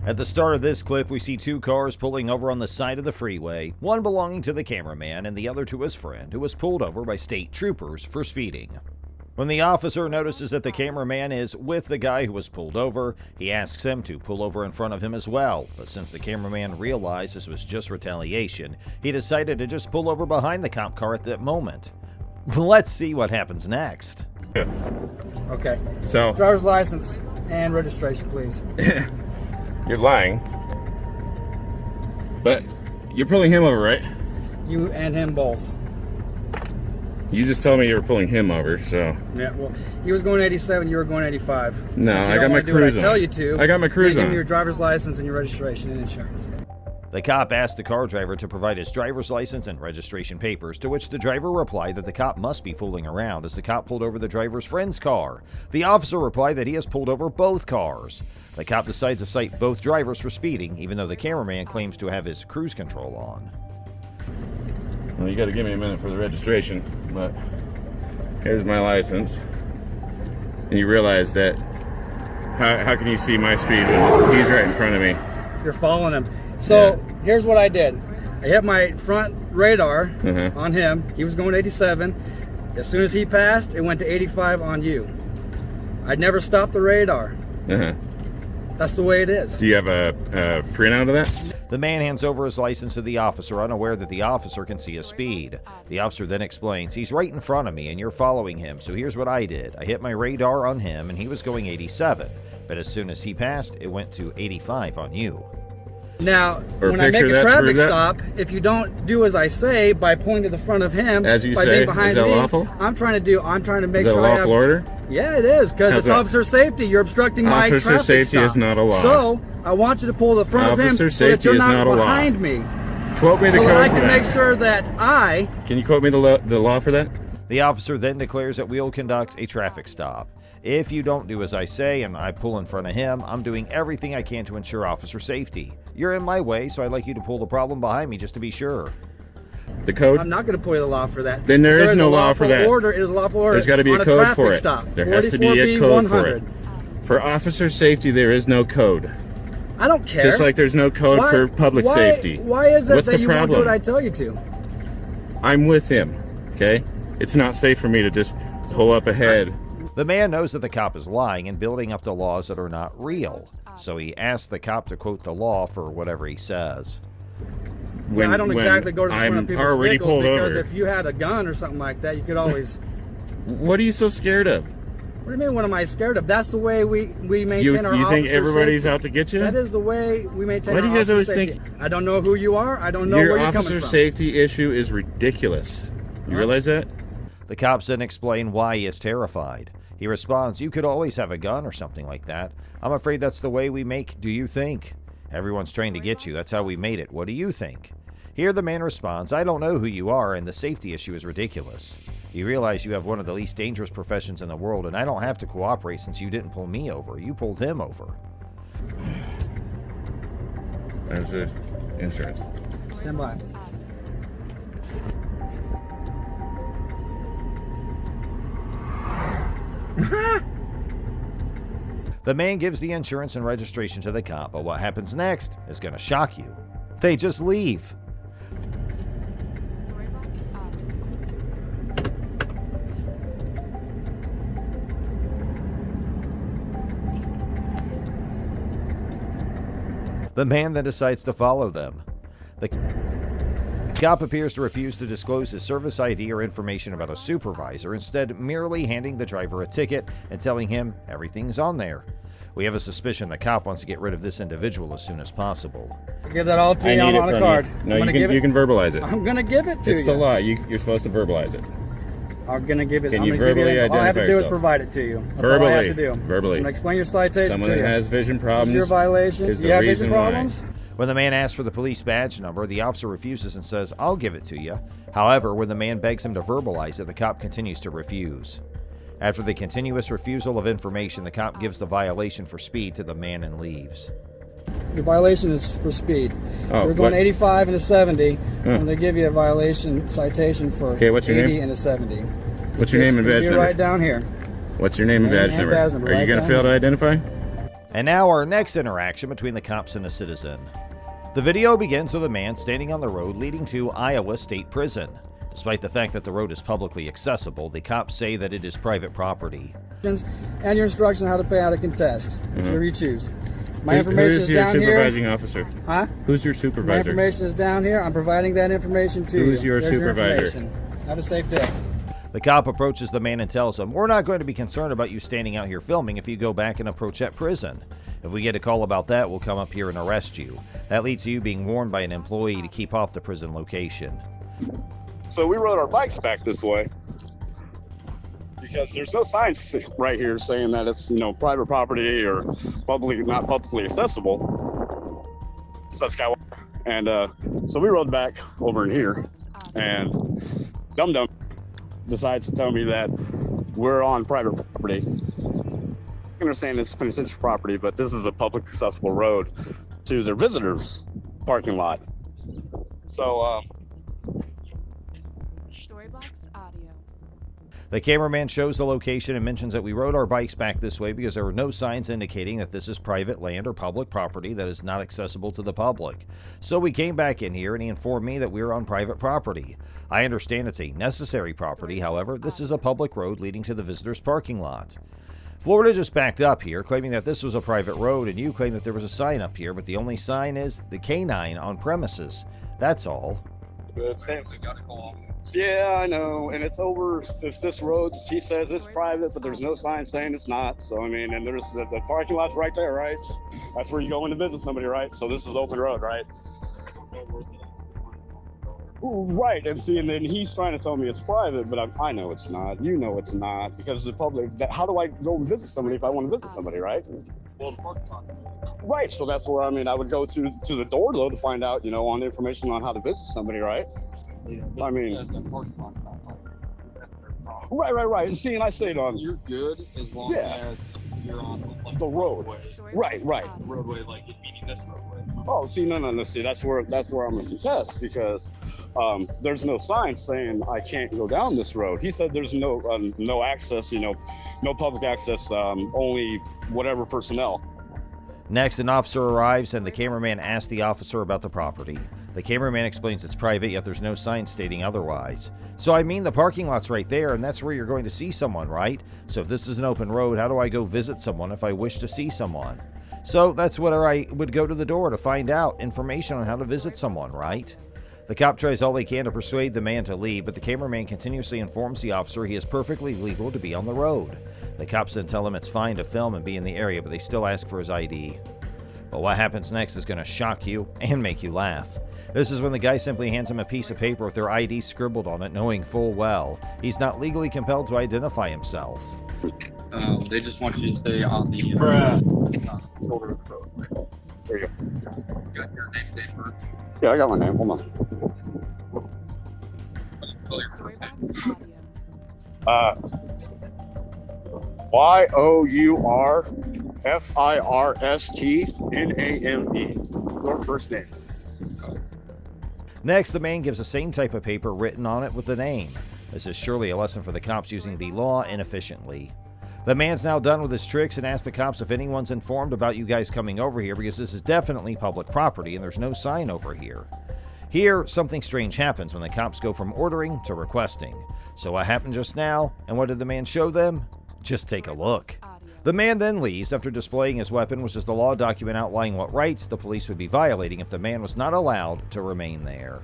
At the start of this clip, we see two cars pulling over on the side of the freeway, one belonging to the cameraman and the other to his friend, who was pulled over by state troopers for speeding. When the officer notices that the cameraman is with the guy who was pulled over, he asks him to pull over in front of him as well, but since the cameraman realized this was just retaliation, he decided to just pull over behind the cop car at that moment. Let's see what happens next. Yeah. Okay. So, driver's license and registration, please. you're lying. But you're pulling him over, right? You and him both. You just told me you were pulling him over, so. Yeah, well, he was going 87, you were going 85. No, I got my cruise on. I tell you to. I got my cruise on. Give me your driver's license and your registration and insurance. The cop asked the car driver to provide his driver's license and registration papers, to which the driver replied that the cop must be fooling around as the cop pulled over the driver's friend's car. The officer replied that he has pulled over both cars. The cop decides to cite both drivers for speeding, even though the cameraman claims to have his cruise control on. Well, you gotta give me a minute for the registration, but here's my license. And you realize that, how can you see my speed when he's right in front of me? You're following him. So here's what I did. I hit my front radar on him. He was going 87. As soon as he passed, it went to 85 on you. I'd never stopped the radar. That's the way it is. Do you have a printout of that? The man hands over his license to the officer, unaware that the officer can see his speed. The officer then explains, he's right in front of me and you're following him, so here's what I did. I hit my radar on him and he was going 87, but as soon as he passed, it went to 85 on you. Now, when I make a traffic stop, if you don't do as I say by pointing to the front of him, as you by say, being behind is that me, lawful? I'm trying to make sure I have... lawful order? Yeah, it is, because it's officer safety. You're obstructing my traffic stop. Officer safety is not a law. So, I want you to pull the front of him so that you're not behind me. Quote me the code for that. So that I can make sure that I... Can you quote me the law for that? The officer then declares that we'll conduct a traffic stop. If you don't do as I say and I pull in front of him, I'm doing everything I can to ensure officer safety. You're in my way, so I'd like you to pull the problem behind me just to be sure. The code? I'm not going to pull you the law for that. Then there is no law for that. Order. It is a lawful order. There's got to be a code for it. Stop. There has to be a code for it. For officer safety, there is no code. I don't care. Just like there's no code for public safety. Why is it that you won't do what I tell you to? I'm with him, okay? It's not safe for me to just pull up ahead. The man knows that the cop is lying and building up the laws that are not real, so he asks the cop to quote the law for whatever he says. I don't exactly go to the front of people's vehicles because if you had a gun or something like that, you could always... What are you so scared of? What do you mean, what am I scared of? That's the way we maintain our officer safety. You think everybody's out to get you? That is the way we maintain our officer safety. I don't know who you are. I don't know where you're coming from. Your officer safety issue is ridiculous. You realize that? The cops then explain why he is terrified. He responds, you could always have a gun or something like that. I'm afraid that's the way we make do you think? Everyone's trying to get you. That's how we made it. What do you think? Here the man responds, I don't know who you are and the safety issue is ridiculous. You realize you have one of the least dangerous professions in the world and I don't have to cooperate since you didn't pull me over. You pulled him over. There's the insurance. Stand by. The man gives the insurance and registration to the cop, but what happens next is going to shock you. They just leave. The man then decides to follow them. The cop appears to refuse to disclose his service ID or information about a supervisor, instead merely handing the driver a ticket and telling him everything's on there. We have a suspicion the cop wants to get rid of this individual as soon as possible. I'll give that all to you on a card. No, you can verbalize it. I'm going to give it to you. It's the law. You're supposed to verbalize it. I'm going to give it. Can you verbally identify yourself? All I have to do is provide it to you. That's verbally. All I have to do. Verbally. I'm going to explain your citation Someone to you. that has vision problems. Your violation. Is you the have reason vision problems? why. When the man asks for the police badge number, the officer refuses and says, I'll give it to you. However, when the man begs him to verbalize it, the cop continues to refuse. After the continuous refusal of information, the cop gives the violation for speed to the man and leaves. Your violation is for speed. We're going 85 and a 70. I'm going to give you a violation citation for 80 and a 70. What's your name and badge number? Right down here. What's your name and badge number? Are you going to fail to identify? And now our next interaction between the cops and a citizen. The video begins with a man standing on the road leading to Iowa State Prison. Despite the fact that the road is publicly accessible, the cops say that it is private property. And your instructions on how to pay out a contest, whichever you choose. My information Who's is your down here. supervising officer? Huh? Who's your My supervisor? information is down here. I'm providing that information to you. Who's your There's supervisor? information. Have a safe day. The cop approaches the man and tells him, "We're not going to be concerned about you standing out here filming if you go back and approach that prison. If we get a call about that, we'll come up here and arrest you." That leads to you being warned by an employee to keep off the prison location. So we rode our bikes back this way because there's no signs right here saying that it's, private property or not publicly accessible. Subscibe. And so we rode back over in here, and Dum Dum decides to tell me that we're on private property. I understand it's penitentiary property, but this is a public accessible road to their visitors' parking lot. So, Storybox Audio. The cameraman shows the location and mentions that we rode our bikes back this way because there were no signs indicating that this is private land or public property that is not accessible to the public. So we came back in here and he informed me that we were on private property. I understand it's a necessary property, however, this is a public road leading to the visitor's parking lot. Florida just backed up here, claiming that this was a private road, and you claim that there was a sign up here, but the only sign is the K9 on premises. That's all. yeah, I know, and it's over this road. He says it's private, but there's no sign saying it's not. So, and there's the parking lot's right there, right? That's where you go in to visit somebody, right? So this is open road, right? Right, and then he's trying to tell me it's private, but I know it's not. You know it's not, because the public. How do I go and visit somebody if I want to visit somebody, right? Well, the parking lot. Right, so that's where I would go to the door though to find out, on information on how to visit somebody, right? The parking lot's not public. That's their problem. Right. See, and I say it on. You're good as long as you're on the road. Right. The roadway, meaning this roadway. Oh, see, no. See, that's where I'm gonna contest, because there's no sign saying I can't go down this road. He said there's no access, no public access, only whatever personnel. Next, an officer arrives and the cameraman asks the officer about the property. The cameraman explains it's private, yet there's no sign stating otherwise. So the parking lot's right there, and that's where you're going to see someone, right? So if this is an open road, how do I go visit someone if I wish to see someone? So that's where I would go to the door to find out information on how to visit someone, right? The cop tries all he can to persuade the man to leave, but the cameraman continuously informs the officer he is perfectly legal to be on the road. The cops then tell him it's fine to film and be in the area, but they still ask for his ID. But what happens next is going to shock you and make you laugh. This is when the guy simply hands him a piece of paper with their ID scribbled on it, knowing full well he's not legally compelled to identify himself. They just want you to stay on the shoulder of the road. There you go. You got your name, date, birth. Yeah, I got my name. Hold on. Spell your first name. Storybox YOURFIRSTNAME. Your first name. Next, the man gives the same type of paper written on it with the name. This is surely a lesson for the cops using the law inefficiently. The man's now done with his tricks and asks the cops if anyone's informed about you guys coming over here, because this is definitely public property and there's no sign over here. Here, something strange happens when the cops go from ordering to requesting. So what happened just now, and what did the man show them? Just take a look. The man then leaves after displaying his weapon, which is the law document outlining what rights the police would be violating if the man was not allowed to remain there.